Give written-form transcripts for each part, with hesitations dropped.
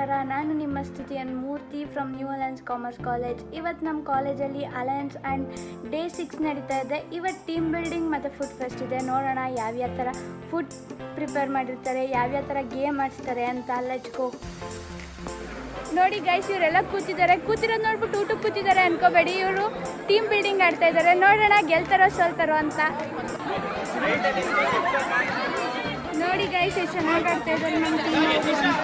ನಮಸ್ಕಾರ. ನಾನು ನಿಮ್ಮ Stuti Murthy from New Alliance Commerce College. ಇವತ್ತು ನಮ್ಮ ಕಾಲೇಜಲ್ಲಿ ಅಲಯನ್ಸ್ ಆ್ಯಂಡ್ ಡೇ 6 ನಡೀತಾ ಇದೆ. ಇವತ್ತು ಟೀಮ್ ಬಿಲ್ಡಿಂಗ್ ಮತ್ತು ಫುಡ್ ಫೆಸ್ಟ್ ಇದೆ. ನೋಡೋಣ ಯಾವ್ಯಾವ ಥರ ಫುಡ್ ಪ್ರಿಪೇರ್ ಮಾಡಿರ್ತಾರೆ, ಯಾವ್ಯಾವ ಥರ ಗೇಮ್ ಆಡಿಸ್ತಾರೆ ಅಂತ. ಲೆಟ್ಸ್ ನೋಡಿ ಗೈಸ್, ಇವರೆಲ್ಲ ಕೂತಿರೋದು ನೋಡ್ಬಿಟ್ಟು ಊಟಕ್ಕೆ ಕೂತಿದ್ದಾರೆ ಅನ್ಕೋಬೇಡಿ. ಇವರು ಟೀಮ್ ಬಿಲ್ಡಿಂಗ್ ಆಡ್ತಾ ಇದ್ದಾರೆ. ನೋಡೋಣ ಗೆಲ್ತಾರೋ ಸೋಲ್ತಾರೋ ಅಂತ. ನೋಡಿ ಗೈಸ್, ಎಷ್ಟು ಚೆನ್ನಾಗಿ ಆಡ್ತಾ ಇದ್ದಾರೆ ನಮ್ಮ ಟೀಮ್ ಅಂತ.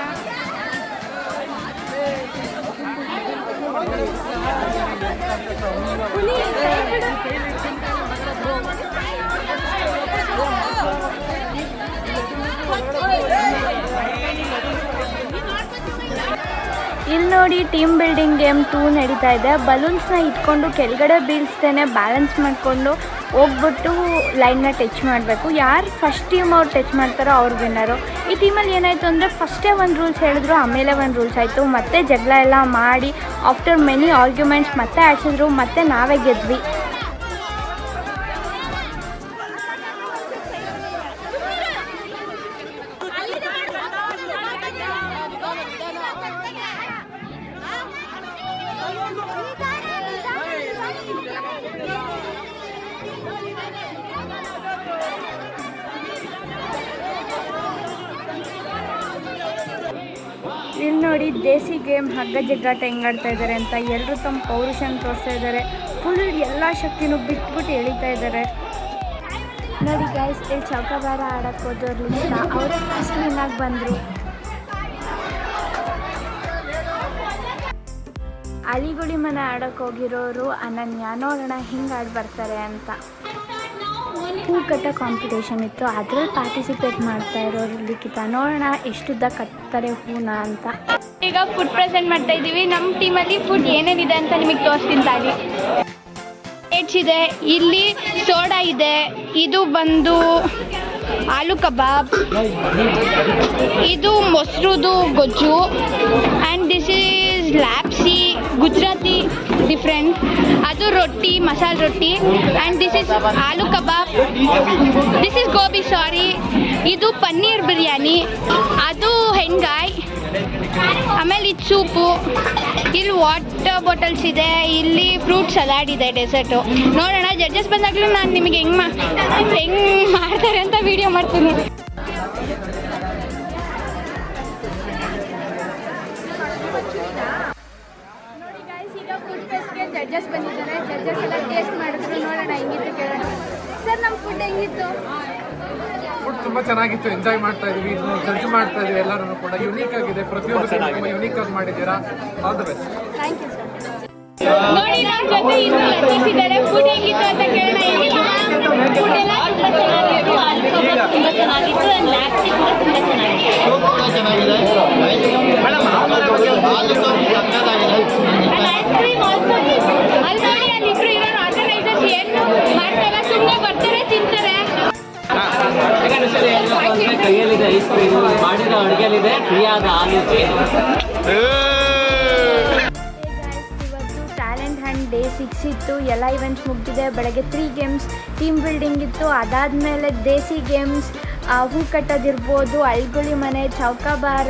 ಇಲ್ಲಿ ನೋಡಿ, ಟೀಮ್ ಬಿಲ್ಡಿಂಗ್ ಗೇಮ್ 2 ನಡೀತಾ ಇದೆ. ಬಲೂನ್ಸ್ನ ಇಟ್ಕೊಂಡು ಕೆಳಗಡೆ ಬೀಳಿಸ್ತೇನೆ ಬ್ಯಾಲೆನ್ಸ್ ಮಾಡಿಕೊಂಡು ಹೋಗ್ಬಿಟ್ಟು ಲೈನ್ನ ಟಚ್ ಮಾಡಬೇಕು. ಯಾರು ಫಸ್ಟ್ ಟೀಮ್ ಅವ್ರು ಟಚ್ ಮಾಡ್ತಾರೋ ಅವ್ರು ವಿನ್ನರು. ಈ ಟೀಮಲ್ಲಿ ಏನಾಯಿತು ಅಂದರೆ ಫಸ್ಟೇ ಒಂದು ರೂಲ್ಸ್ ಹೇಳಿದ್ರು, ಆಮೇಲೆ ಒಂದು ರೂಲ್ಸ್ ಆಯಿತು. ಮತ್ತೆ ಜಗಳ ಎಲ್ಲ ಮಾಡಿ ಆಫ್ಟರ್ ಮೆನಿ ಆರ್ಗ್ಯುಮೆಂಟ್ಸ್ ಮತ್ತೆ ಆಡಿಸಿದ್ರು, ಮತ್ತೆ ನಾವೇ ಗೆದ್ವಿ. ಇಲ್ಲಿ ನೋಡಿ, ದೇಸಿ ಗೇಮ್ ಹಗ್ಗ ಜಗ್ಗಾಟ ಹೆಂಗೆ ಆಡ್ತಾ ಇದ್ದಾರೆ ಅಂತ. ಎಲ್ಲರೂ ತಮ್ಮ ಪೌರುಷನ ತೋರಿಸ್ತಾ ಇದ್ದಾರೆ. ಫುಲ್ ಎಲ್ಲ ಶಕ್ತಿನೂ ಬಿಟ್ಬಿಟ್ಟು ಎಳಿತಾ ಇದ್ದಾರೆ. ನೋಡಿ ಗೈಸ್, ಇಲ್ಲಿ ಚೌಕಾಬಾರ ಆಡೋಕ್ಕೆ ಹೋದವ್ರಲಿಂದ ಅವರೇ ಫಸ್ಟ್ ವಿನ್ನಾಗಿ ಬಂದರು. ಅಲಿಗುಳಿ ಮನೆ ಆಡೋಕ್ಕೆ ಹೋಗಿರೋರು ಅನನ್ಯ. ನೋಡೋಣ ಹಿಂಗೆ ಆಡಿ ಬರ್ತಾರೆ ಅಂತ. ಹೂ ಕಟ್ಟೋ ಕಾಂಪಿಟೇಷನ್ ಇತ್ತು, ಅದ್ರಲ್ಲಿ ಪಾರ್ಟಿಸಿಪೇಟ್ ಮಾಡ್ತಾ ಇರೋರು ಲಿಖಿತ. ನೋಡೋಣ ಎಷ್ಟುದ್ದ ಕಟ್ತಾರೆ ಹೂನ ಅಂತ. ಈಗ ಫುಡ್ ಪ್ರೆಸೆಂಟ್ ಮಾಡ್ತಾ ಇದ್ದೀವಿ. ನಮ್ಮ ಟೀಮಲ್ಲಿ ಫುಡ್ ಏನೇನಿದೆ ಅಂತ ನಿಮಗೆ ತೋರಿಸ್ತೀನಿ ತಾಳಿ. ಪ್ಲೇಟ್ಸ್ ಇದೆ, ಇಲ್ಲಿ ಸೋಡಾ ಇದೆ, ಇದು ಬಂದು ಆಲೂ ಕಬಾಬ್, ಇದು ಮೊಸರುದು ಗೊಜ್ಜು, and this is lapsi Gujarati different. ಅದು ರೊಟ್ಟಿ, ಮಸಾಲೆ ರೊಟ್ಟಿ, and this is aloo kebab, this is gobi sorry. ಇದು ಪನ್ನೀರ್ ಬಿರಿಯಾನಿ, ಅದು ಹೆಣ್ಗಾಯ್, ಆಮೇಲೆ ಇದು ಸೂಪು. ಇಲ್ಲಿ ವಾಟರ್ ಬಾಟಲ್ಸ್ ಇದೆ, ಇಲ್ಲಿ ಫ್ರೂಟ್ ಸಲಾಡ್ ಇದೆ, ಡೆಸರ್ಟು. ನೋಡೋಣ, ಜಡ್ಜಸ್ ಬಂದಾಗಲೂ ನಾನು ನಿಮಗೆ ಹೆಂಗೆ ಮಾಡ್ತಾರೆ ಅಂತ ವಿಡಿಯೋ ಮಾಡ್ತೀನಿ. ಜಡ್ಜಸ್ ಬಂದಿದ್ದಾರೆ. ಜಡ್ಜಸ್ ಎಲ್ಲ ಟೇಸ್ಟ್ ಮಾಡಿದ್ರು. ನೋಡೋಣ ಹೆಂಗಿತ್ತು ಕೇಳೋಣ. ಸರ್, ನಮ್ಮ ಫುಡ್ ಹೆಂಗಿತ್ತು? ಫುಡ್ ತುಂಬ ಚೆನ್ನಾಗಿತ್ತು. ಎಂಜಾಯ್ ಮಾಡ್ತಾ ಇದೀವಿ, ಜಡ್ಜ್ ಮಾಡ್ತಾ ಇದೀವಿ. ಎಲ್ಲರೂ ಕೂಡ ಯೂನಿಕ್ ಆಗಿದೆ. ಪ್ರತಿಯೊಂದು ತುಂಬ ಯೂನಿಕ್ ಆಗಿ ಮಾಡಿದ್ದೀರಾ. All the best. Thank you sir. ನೋಡಿ, ನಮ್ಮ ಜೊತೆ ಇನ್ನು ಲತೀಫಿದ್ದಾರೆ. ಫುಡ್ ಹೆಂಗಿತ್ತು ಅಂತ ಕೇಳೋಣ. ಫುಡ್ ಎಲ್ಲ ತುಂಬ ಚೆನ್ನಾಗಿತ್ತು. ಆಲ್ಕೋಹಾಲ್ ತುಂಬ ಚೆನ್ನಾಗಿತ್ತು. ಆ್ಯಂಡ್ ಲ್ಯಾಪ್ಸಿ ಕೂಡ ತುಂಬ ಚೆನ್ನಾಗಿದೆ. Ice cream also. ಅಲ್ಲಿ ನೋಡಿ, ಅಲ್ಲಿಬ್ರು ಇರೋರು ಆರ್ಗನೈಸರ್ಸ್ ಏನು ಮಾಡ್ತಾರೆ, ಸುಮ್ಮನೆ ಬರ್ತಾರೆ, ತಿಂತಾರೆ. ಕೈಯಲ್ಲಿದೆ ಐಸ್ ಕ್ರೀಮ್, ಮಾಡಿರೋ ಅಡುಗೆಲಿದೆ ಫ್ರೀಯಾದ ಹಾಲಿದೆ. ಇವತ್ತು ಟ್ಯಾಲೆಂಟ್ ಹ್ಯಾಂಡ್ ಡೇ 6 ಇತ್ತು. ಎಲ್ಲ ಇವೆಂಟ್ಸ್ ಮುಗಿದಿದೆ. ಬೆಳಗ್ಗೆ 3 ಗೇಮ್ಸ್ ಟೀಮ್ ಬಿಲ್ಡಿಂಗ್ ಇತ್ತು. ಅದಾದಮೇಲೆ ದೇಸಿ ಗೇಮ್ಸ್, ಹೂ ಕಟ್ಟೋದಿರ್ಬೋದು, ಅಳ್ಗುಳಿ ಮನೆ, ಚೌಕಾಬಾರ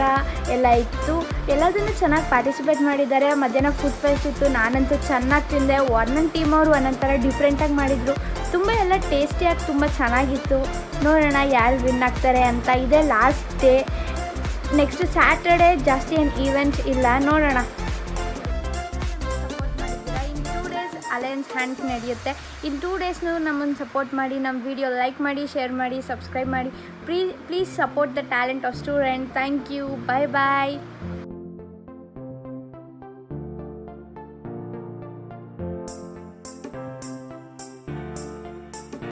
ಎಲ್ಲ ಇತ್ತು. ಎಲ್ಲದನ್ನು ಚೆನ್ನಾಗಿ ಪಾರ್ಟಿಸಿಪೇಟ್ ಮಾಡಿದ್ದಾರೆ. ಮಧ್ಯಾಹ್ನ ಫುಡ್ ಫೆಸ್ಟ್ ಇತ್ತು. ನಾನಂತೂ ಚೆನ್ನಾಗಿ ತಿಂದೆ. ಒಂದೊಂದು ಟೀಮ್ ಅವರು ಒಂದೊಂದು ಥರ ಡಿಫ್ರೆಂಟಾಗಿ ಮಾಡಿದರು. ತುಂಬ ಎಲ್ಲ ಟೇಸ್ಟಿಯಾಗಿ ತುಂಬ ಚೆನ್ನಾಗಿತ್ತು. ನೋಡೋಣ ಯಾರು ವಿನ್ ಆಗ್ತಾರೆ ಅಂತ. ಇದೇ ಲಾಸ್ಟ್ ಡೇ. ನೆಕ್ಸ್ಟ್ ಸ್ಯಾಟರ್ಡೇ ಜಾಸ್ತಿ ಏನು ಈವೆಂಟ್ಸ್ ಇಲ್ಲ. ನೋಡೋಣ. ಅಲಯನ್ಸ್ ಹ್ಯಾಂಡ್ಸ್ ನಡೆಯುತ್ತೆ. ಇನ್ನು 2 ಡೇಸ್ನೂ ನಮ್ಮನ್ನು ಸಪೋರ್ಟ್ ಮಾಡಿ, ನಮ್ಮ ವಿಡಿಯೋ ಲೈಕ್ ಮಾಡಿ, ಶೇರ್ ಮಾಡಿ, ಸಬ್ಸ್ಕ್ರೈಬ್ ಮಾಡಿ. Please support the talent of student. Thank you. Bye bye.